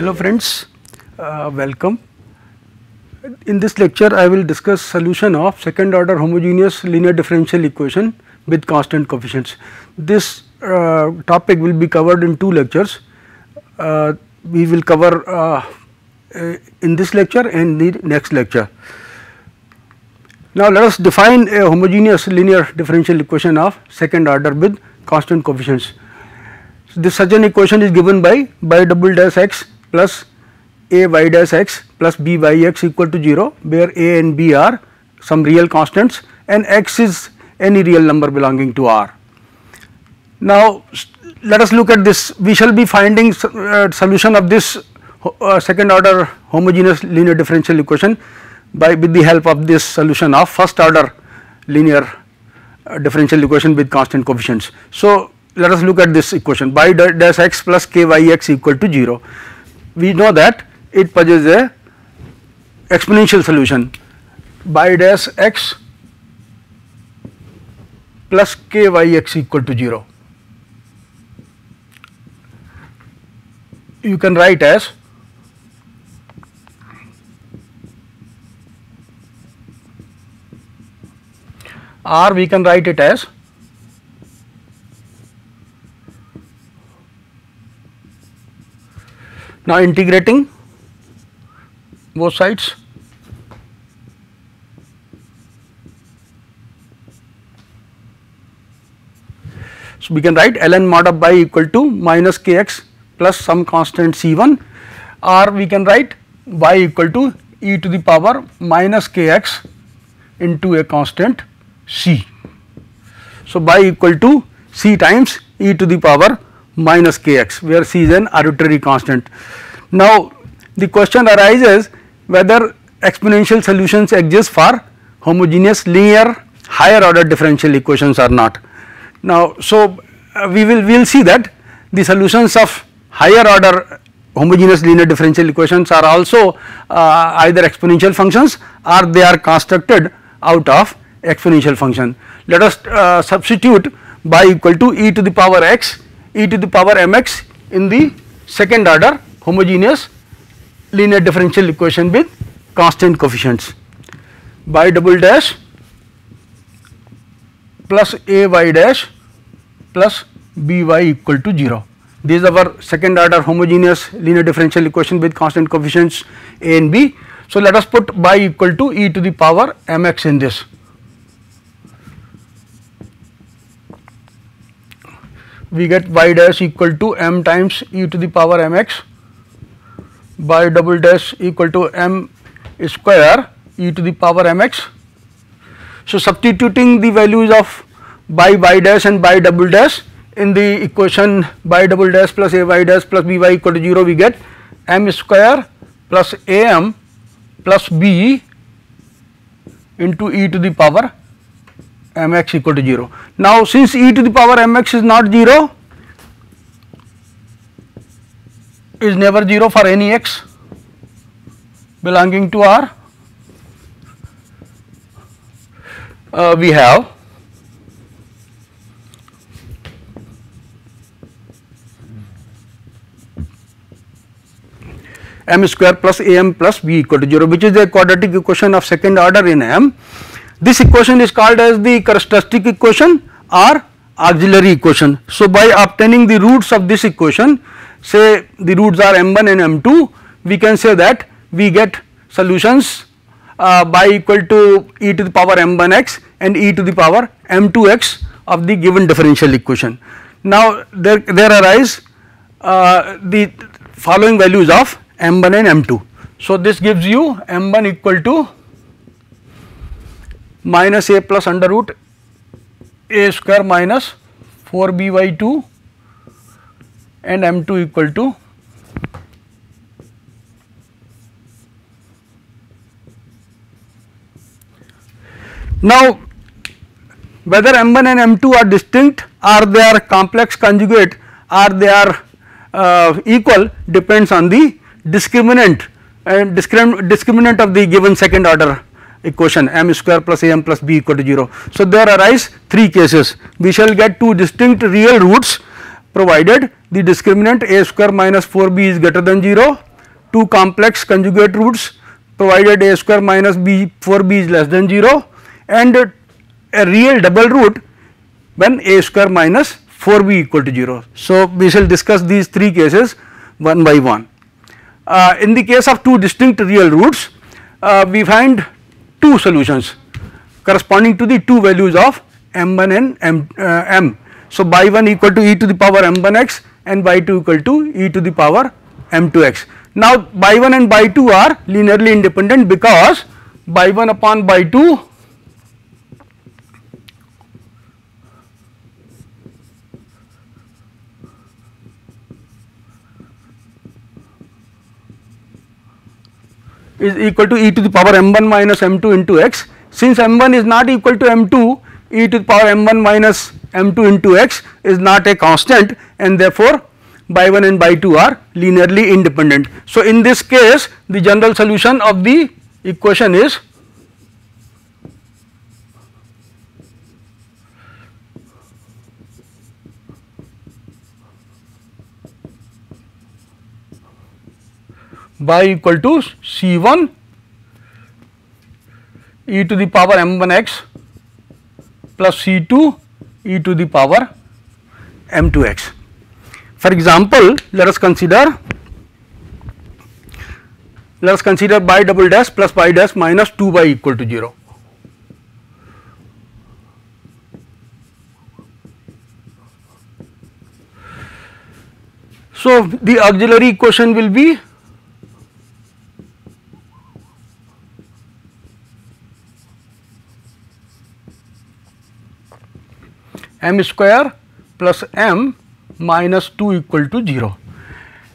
Hello friends, welcome. In this lecture I will discuss solution of second order homogeneous linear differential equation with constant coefficients. This topic will be covered in two lectures. We will cover in this lecture and the next lecture. Now let us define a homogeneous linear differential equation of second order with constant coefficients. So this such an equation is given by double dash x plus a y dash x plus b y x equal to 0, where a and b are some real constants and x is any real number belonging to R. Now let us look at this. We shall be finding solution of this second order homogeneous linear differential equation with the help of this solution of first order linear differential equation with constant coefficients. So let us look at this equation, y dash x plus k y x equal to 0. We know that it possesses a exponential solution, y dash x plus k y x equal to 0. You can write as or we can write it as now integrating both sides, so we can write ln mod of y equal to minus kx plus some constant c1, or we can write y equal to e to the power minus kx into a constant c. So y equal to c times e to the power minus kx, where c is an arbitrary constant. Now the question arises whether exponential solutions exist for homogeneous linear higher order differential equations or not. Now so we will see that the solutions of higher order homogeneous linear differential equations are also either exponential functions or they are constructed out of exponential function. Let us substitute y equal to e to the power x e to the power mx in the second order homogeneous linear differential equation with constant coefficients. Y double dash plus a y dash plus b y equal to 0. This is our second order homogeneous linear differential equation with constant coefficients a and b. So let us put y equal to e to the power mx in this. We get y dash equal to m times e to the power mx, y double dash equal to m square e to the power mx. So substituting the values of y dash and y double dash in the equation y double dash plus a y dash plus b y equal to 0, we get m square plus am plus b into e to the power mx equal to 0. Now since e to the power mx is not 0, is never 0 for any x belonging to R, we have m square plus am plus b equal to 0, which is a quadratic equation of second order in M. This equation is called as the characteristic equation or auxiliary equation. So by obtaining the roots of this equation, say the roots are m1 and m2, we can say that we get solutions by equal to e to the power m1x and e to the power m2x of the given differential equation. Now there arise the following values of m1 and m2. So this gives you m1 equal to minus a plus under root a square minus 4b by 2 and m2 equal to now whether m1 and m2 are distinct or they are complex conjugate or they are equal depends on the discriminant and discriminant of the given second order equation m square plus am plus b equal to 0. So there arise three cases. We shall get two distinct real roots provided the discriminant a square minus 4b is greater than 0 two complex conjugate roots provided a square minus b for b is less than 0, and a real double root when a square minus 4b equal to 0. So, we shall discuss these three cases one by one. In the case of two distinct real roots, we find two solutions corresponding to the two values of m1 and m. So, by 1 equal to e to the power m1x and by 2 equal to e to the power m2x. Now, by 1 and by 2 are linearly independent because by 1 upon by 2 is equal to e to the power m1 minus m2 into x. Since m1 is not equal to m2, e to the power m1 minus m2 into x is not a constant, and therefore, by 1 and by 2 are linearly independent. So, in this case the general solution of the equation is y equal to C1 e to the power m1x plus C2 e to the power m2x. For example, let us consider y double dash plus y dash minus 2y equal to 0. So, the auxiliary equation will be m square plus m minus 2 equal to 0,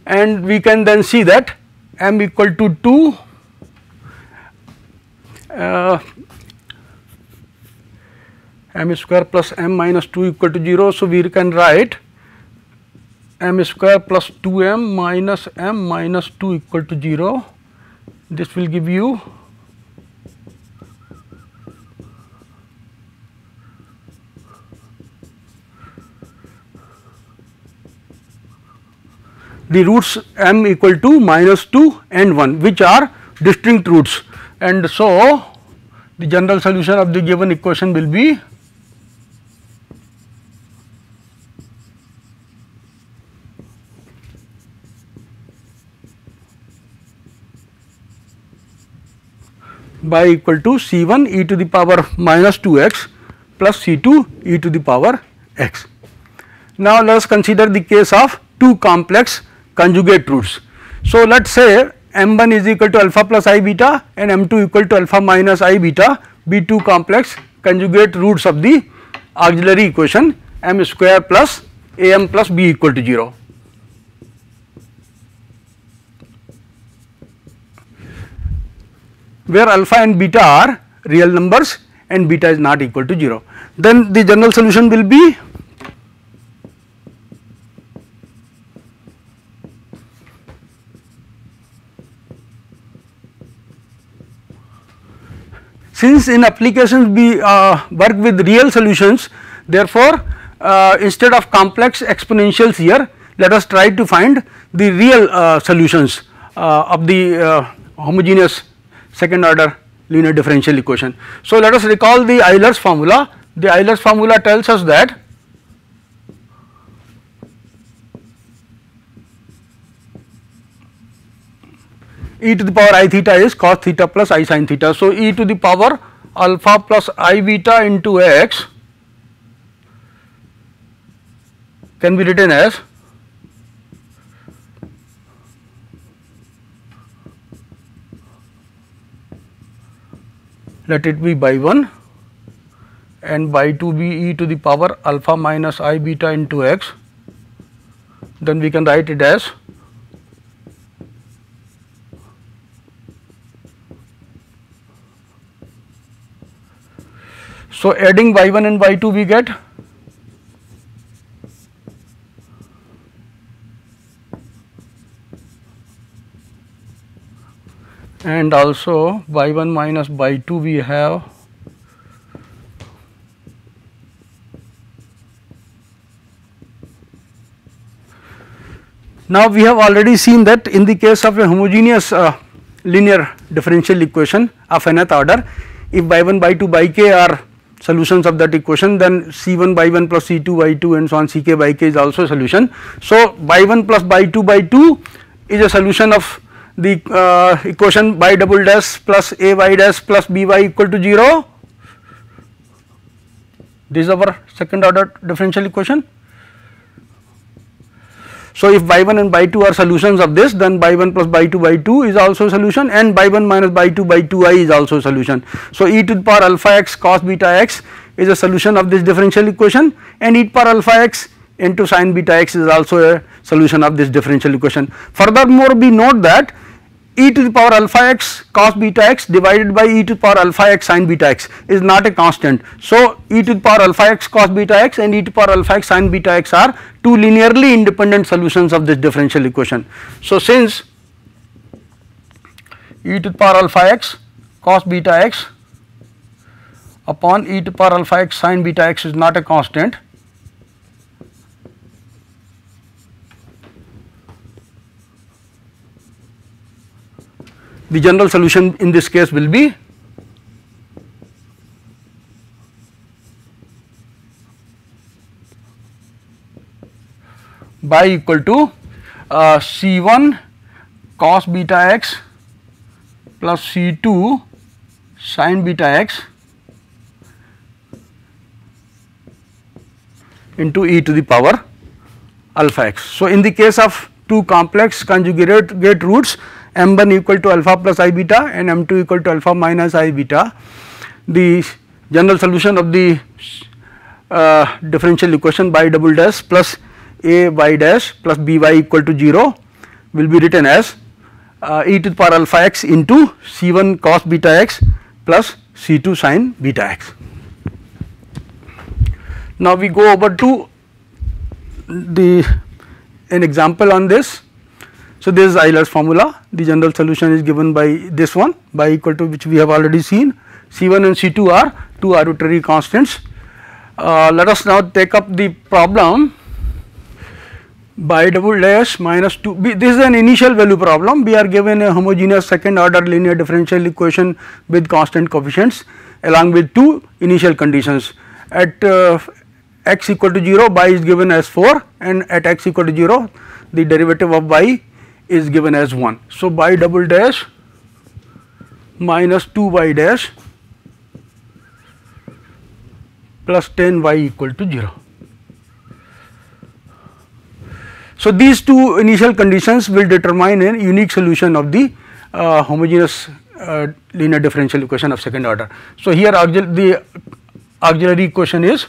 and we can then see that m equal to 2 m square plus m minus 2 equal to 0. So, we can write m square plus 2m minus m minus 2 equal to 0. This will give you the roots m equal to minus 2 and 1, which are distinct roots, and so the general solution of the given equation will be y equal to C1 e to the power minus 2x plus C2 e to the power x. Now, let us consider the case of two complex conjugate roots. So, let us say m1 is equal to alpha plus I beta and m2 equal to alpha minus I beta be two complex conjugate roots of the auxiliary equation m square plus am plus b equal to 0. Where alpha and beta are real numbers and beta is not equal to 0. Then the general solution will be since in applications we work with real solutions, therefore, instead of complex exponentials here, let us try to find the real solutions of the homogeneous second order linear differential equation. So, let us recall the Euler's formula. The Euler's formula tells us that e to the power I theta is cos theta plus I sin theta. So, e to the power alpha plus I beta into x can be written as let it be by 1 and by 2 be e to the power alpha minus I beta into x, then we can write it as so adding y1 and y2 we get and also y1 minus y2 we have Now we have already seen that in the case of a homogeneous linear differential equation of nth order, if y1 y2 by k are solutions of that equation, then c1 by 1 plus c2 by 2 and so on ck by k is also a solution. So y1 plus y2 by 2 is a solution of the equation y double dash plus ay dash plus by equal to 0. This is our second order differential equation. So if y1 and y2 are solutions of this, then y1 plus y2 by 2 is also a solution, and y1 minus y2 by 2i is also a solution. So e to the power alpha x cos beta x is a solution of this differential equation, and e to the power alpha x into sin beta x is also a solution of this differential equation. Furthermore, we note that e to the power alpha x cos beta x divided by e to the power alpha x sin beta x is not a constant. So e to the power alpha x cos beta x and e to the power alpha x sin beta x are two linearly independent solutions of this differential equation. So since e to the power alpha x cos beta x upon e to the power alpha x sin beta x is not a constant, the general solution in this case will be y equal to c1 cos beta x plus c2 sin beta x into e to the power alpha x. So in the case of two complex conjugate roots, m1 equal to alpha plus I beta and m2 equal to alpha minus I beta, the general solution of the differential equation y double dash plus a y dash plus by equal to 0 will be written as e to the power alpha x into c1 cos beta x plus c2 sin beta x. Now we go over to an example on this. So this is Euler's formula. The general solution is given by this one, y equal to, which we have already seen, c1 and c2 are two arbitrary constants. Let us now take up the problem y double dash minus 2. This is an initial value problem. We are given a homogeneous second order linear differential equation with constant coefficients along with two initial conditions. At x equal to 0, y is given as 4, and at x equal to 0, the derivative of y is given as 1. So y double dash minus 2y dash plus 10y equal to 0. So these two initial conditions will determine a unique solution of the homogeneous linear differential equation of second order. So here the auxiliary equation is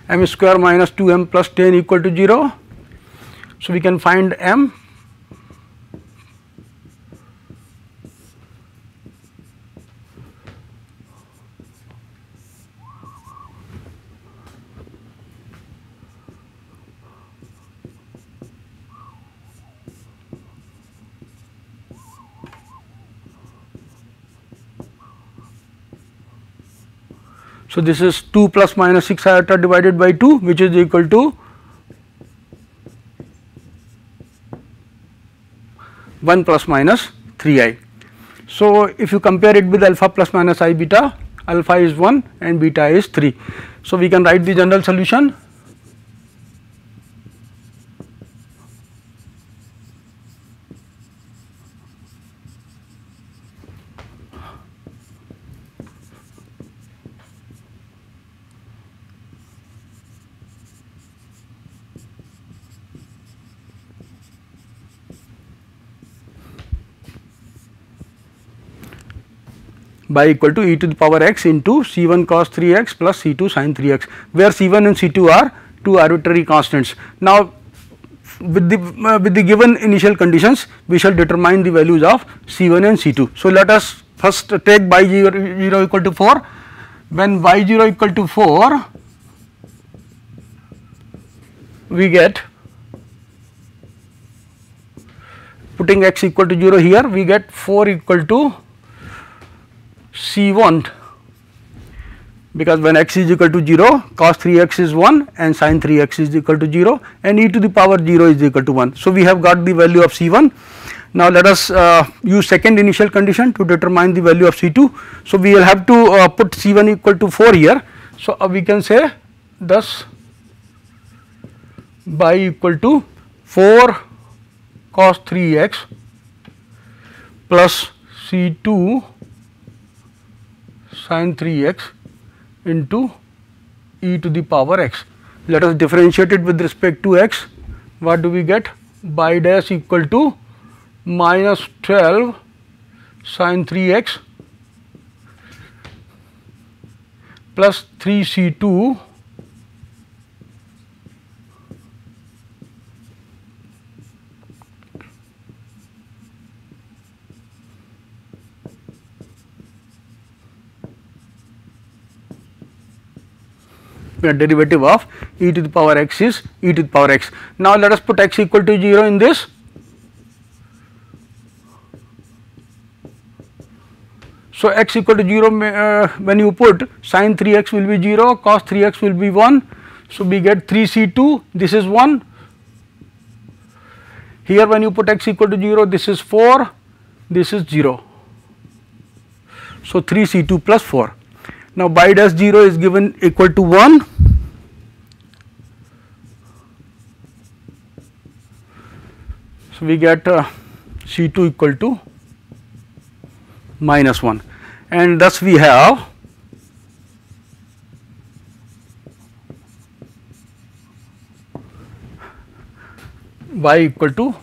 m square minus 2m plus 10 equal to 0. So we can find m. So this is 2 plus minus 6 iota divided by 2, which is equal to 1 plus minus 3i. So if you compare it with alpha plus minus I beta, alpha is 1 and beta is 3. So we can write the general solution. By equal to e to the power x into c1 cos 3x plus c2 sin 3x, where c1 and c2 are two arbitrary constants. Now with the given initial conditions, we shall determine the values of c1 and c2. So let us first take y0 equal to 4. When y0 equal to 4, we get putting x equal to 0 here, we get 4 equal to C1, because when x is equal to 0, cos 3x is 1 and sin 3x is equal to 0 and e to the power 0 is equal to 1. So, we have got the value of C1. Now, let us use second initial condition to determine the value of C2. So, we will have to put C1 equal to 4 here. So, we can say thus by equal to 4 cos 3x plus C2 sin 3x into e to the power x. Let us differentiate it with respect to x. What do we get? By dash equal to minus 12 sin 3x plus 3c2 derivative of e to the power x is e to the power x. Now, let us put x equal to 0 in this. So, x equal to 0 when you put sin 3x will be 0, cos 3x will be 1. So, we get 3c2, this is 1. Here when you put x equal to 0, this is 4, this is 0. So, 3c2 plus 4. Now, by dash 0 is given equal to 1. So, we get C2 equal to minus 1, and thus we have y equal to,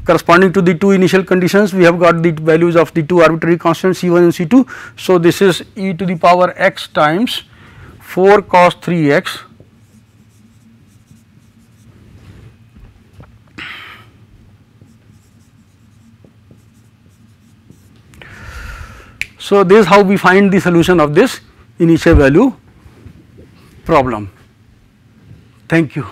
corresponding to the two initial conditions, we have got the values of the two arbitrary constants C1 and C2. So, this is e to the power x times 4 cos 3x So, this is how we find the solution of this initial value problem. Thank you.